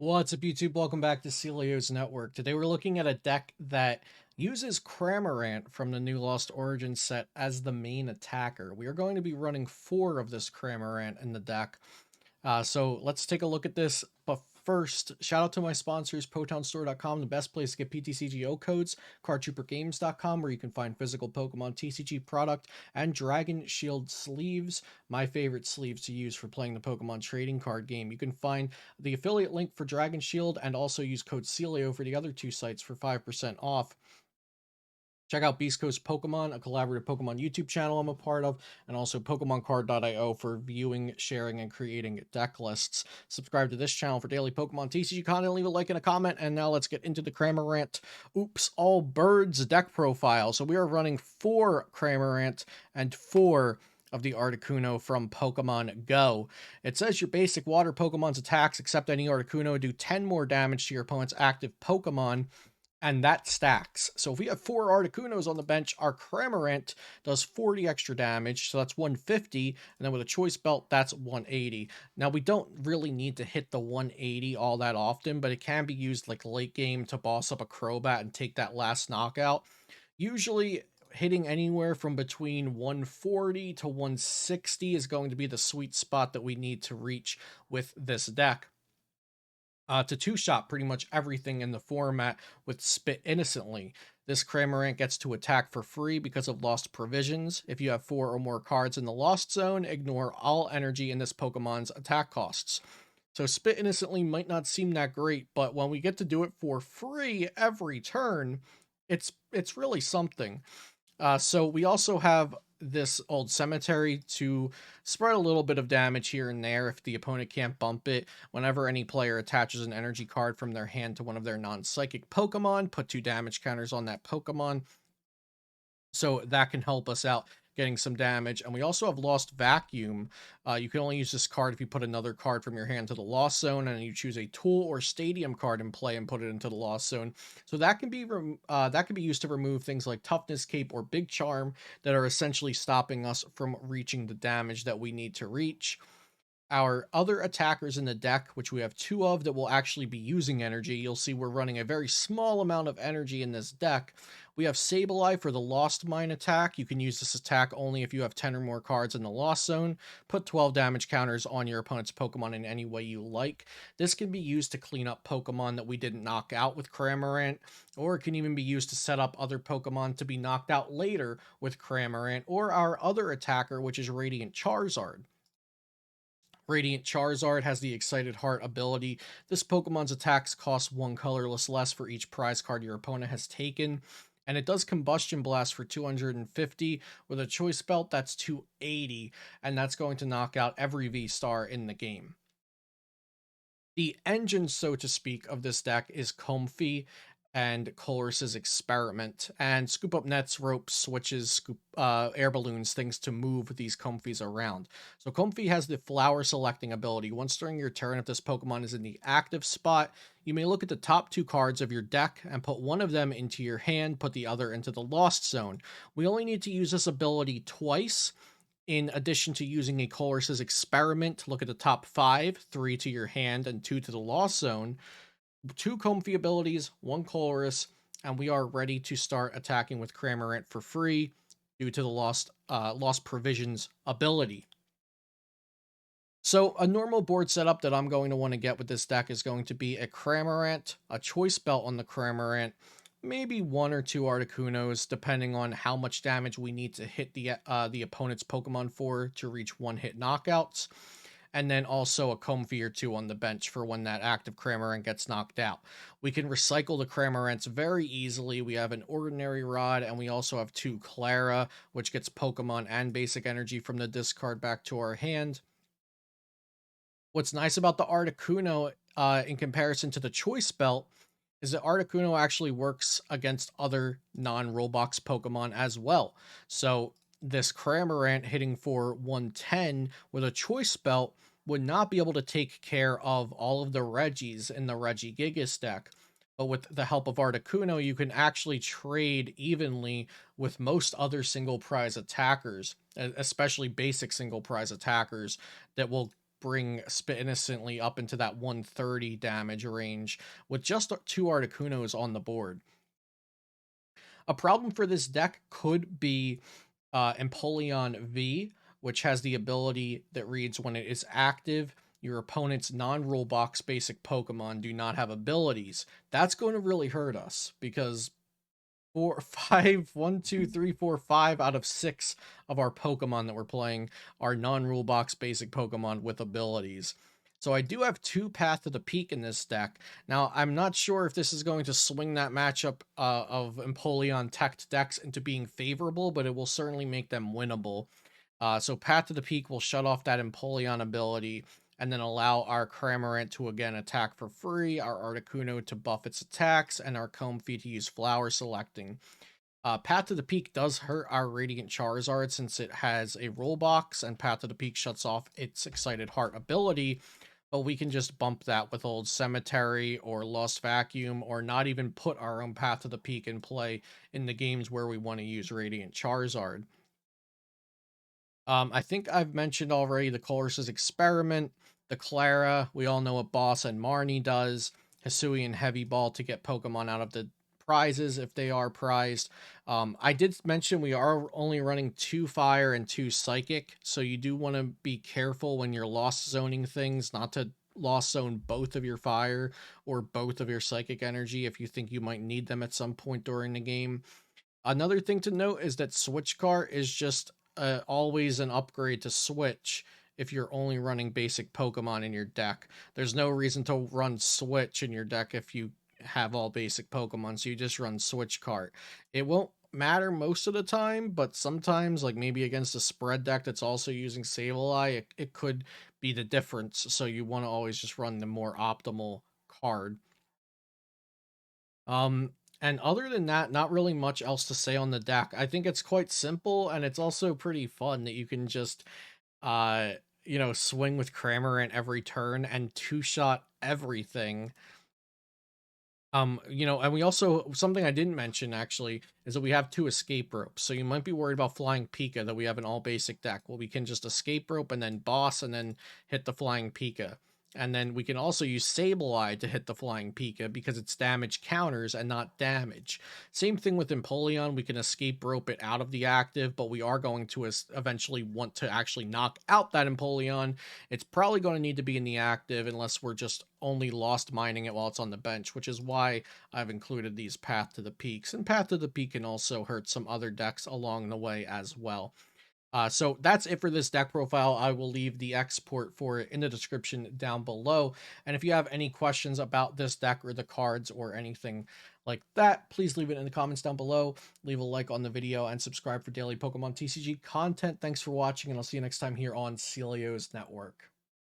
What's up, YouTube? Welcome back to Celio's Network. Today we're looking at a deck that uses Cramorant from the new Lost Origins set as the main attacker. We are going to be running 4 of this Cramorant in the deck. So let's take a look at this. But first, shout out to my sponsors, PotownStore.com, the best place to get PTCGO codes, CardTrooperGames.com, where you can find physical Pokemon TCG product, and Dragon Shield sleeves, my favorite sleeves to use for playing the Pokemon trading card game. You can find the affiliate link for Dragon Shield and also use code CELIO for the other 2 sites for 5% off. Check out Beast Coast Pokemon, a collaborative Pokemon YouTube channel I'm a part of, and also PokemonCard.io for viewing, sharing, and creating deck lists. Subscribe to this channel for daily Pokemon TCG content, leave a like and a comment, and now let's get into the Cramorant Oops All Birds deck profile. So we are running 4 Cramorant and 4 of the Articuno from Pokemon Go. It says your basic water Pokemon's attacks, except any Articuno, do 10 more damage to your opponent's active Pokemon, and that stacks. So if we have 4 Articunos on the bench, our Cramorant does 40 extra damage, so that's 150, and then with a Choice Belt, that's 180. Now, we don't really need to hit the 180 all that often, but it can be used like late game to boss up a Crobat and take that last knockout. Usually, hitting anywhere from between 140 to 160 is going to be the sweet spot that we need to reach with this deck. To two-shot pretty much everything in the format with Spit Innocently. This Cramorant gets to attack for free because of Lost Provisions. If you have 4 or more cards in the Lost Zone, ignore all energy in this Pokemon's attack costs. So Spit Innocently might not seem that great, but when we get to do it for free every turn, it's really something. So we also have this Old Cemetery to spread a little bit of damage here and there if the opponent can't bump it. Whenever any player attaches an energy card from their hand to one of their non-psychic Pokemon, put 2 damage counters on that Pokemon. So that can help us out getting some damage. And we also have Lost Vacuum. You can only use this card if you put another card from your hand to the Lost Zone, and you choose a Tool or Stadium card in play and put it into the Lost Zone. So that can be used to remove things like Toughness Cape or Big Charm that are essentially stopping us from reaching the damage that we need to reach. Our other attackers in the deck, which we have 2 of that will actually be using energy. You'll see we're running a very small amount of energy in this deck. We have Sableye for the Lost Mine attack. You can use this attack only if you have 10 or more cards in the Lost Zone. Put 12 damage counters on your opponent's Pokemon in any way you like. This can be used to clean up Pokemon that we didn't knock out with Cramorant, or it can even be used to set up other Pokemon to be knocked out later with Cramorant, or our other attacker, which is Radiant Charizard. Radiant Charizard has the Excited Heart ability. This Pokemon's attacks cost 1 colorless less for each prize card your opponent has taken. And it does Combustion Blast for 250. With a Choice Belt, that's 280. And that's going to knock out every V-Star in the game. The engine, so to speak, of this deck is Comfey and Colress's Experiment, and Scoop Up Nets, ropes, switches, air balloons, things to move these Comfeys around. So Comfey has the flower selecting ability. Once during your turn, if this Pokemon is in the active spot, you may look at the top 2 cards of your deck and put one of them into your hand, put the other into the Lost Zone. We only need to use this ability twice. In addition to using a Colress's Experiment, look at the top 5, 3 to your hand and 2 to the Lost Zone. 2 Comfey abilities, 1 Colress, and we are ready to start attacking with Cramorant for free due to the Lost Provisions ability. So a normal board setup that I'm going to want to get with this deck is going to be a Cramorant, a Choice Belt on the Cramorant, maybe 1 or 2 Articunos, depending on how much damage we need to hit the opponent's Pokemon for to reach 1-hit knockouts. And then also a Comfey or 2 on the bench for when that active Cramorant gets knocked out. We can recycle the Cramorants very easily. We have an Ordinary Rod, and we also have 2 Klara, which gets Pokemon and basic energy from the discard back to our hand. What's nice about the Articuno in comparison to the Choice Belt is that Articuno actually works against other non-Roblox Pokemon as well. So this Cramorant hitting for 110 with a Choice Belt would not be able to take care of all of the Regis in the Regigigas deck. But with the help of Articuno, you can actually trade evenly with most other single prize attackers, especially basic single prize attackers, that will bring Spit Innocently up into that 130 damage range with just 2 Articunos on the board. A problem for this deck could be Empoleon V, which has the ability that reads when it is active, your opponent's non-rule box basic Pokemon do not have abilities. That's going to really hurt us because 5 out of 6 of our Pokemon that we're playing are non-rule box basic Pokemon with abilities. So I do have 2 Path to the Peak in this deck. Now, I'm not sure if this is going to swing that matchup of Empoleon teched decks into being favorable, but it will certainly make them winnable. So Path to the Peak will shut off that Empoleon ability and then allow our Cramorant to again attack for free, our Articuno to buff its attacks, and our Comfey to use flower selecting. Path to the Peak does hurt our Radiant Charizard since it has a roll box, and Path to the Peak shuts off its Excited Heart ability, but we can just bump that with Old Cemetery or Lost Vacuum, or not even put our own Path to the Peak in play in the games where we want to use Radiant Charizard. I think I've mentioned already the Colress's Experiment, the Klara, we all know what Boss and Marnie does, Hisuian Heavy Ball to get Pokemon out of the prizes if they are prized. I did mention we are only running 2 Fire and 2 Psychic, so you do want to be careful when you're lost zoning things, not to lost zone both of your Fire or both of your Psychic energy if you think you might need them at some point during the game. Another thing to note is that Switch Cart is just always an upgrade to Switch if you're only running basic Pokemon in your deck. There's no reason to run Switch in your deck if you have all basic Pokemon, so you just run Switch Cart. It won't matter most of the time, but sometimes, like maybe against a spread deck that's also using Sableye, it could be the difference, so you want to always just run the more optimal card. And other than that, not really much else to say on the deck. I think it's quite simple, and it's also pretty fun that you can just, uh, swing with Cramorant every turn and 2-shot everything. And we also, something I didn't mention actually, is that we have 2 escape ropes. So you might be worried about flying Pika that we have an all basic deck. Well, we can just escape rope and then boss and then hit the flying Pika. And then we can also use Sableye to hit the flying Pika because it's damage counters and not damage. Same thing with Empoleon. We can escape rope it out of the active, but we are going to eventually want to actually knock out that Empoleon. It's probably going to need to be in the active unless we're just only lost mining it while it's on the bench, which is why I've included these Path to the Peaks. And Path to the Peak can also hurt some other decks along the way as well. So that's it for this deck profile. I will leave the export for it in the description down below. And if you have any questions about this deck or the cards or anything like that, please leave it in the comments down below. Leave a like on the video and subscribe for daily Pokemon TCG content. Thanks for watching, and I'll see you next time here on Celio's Network.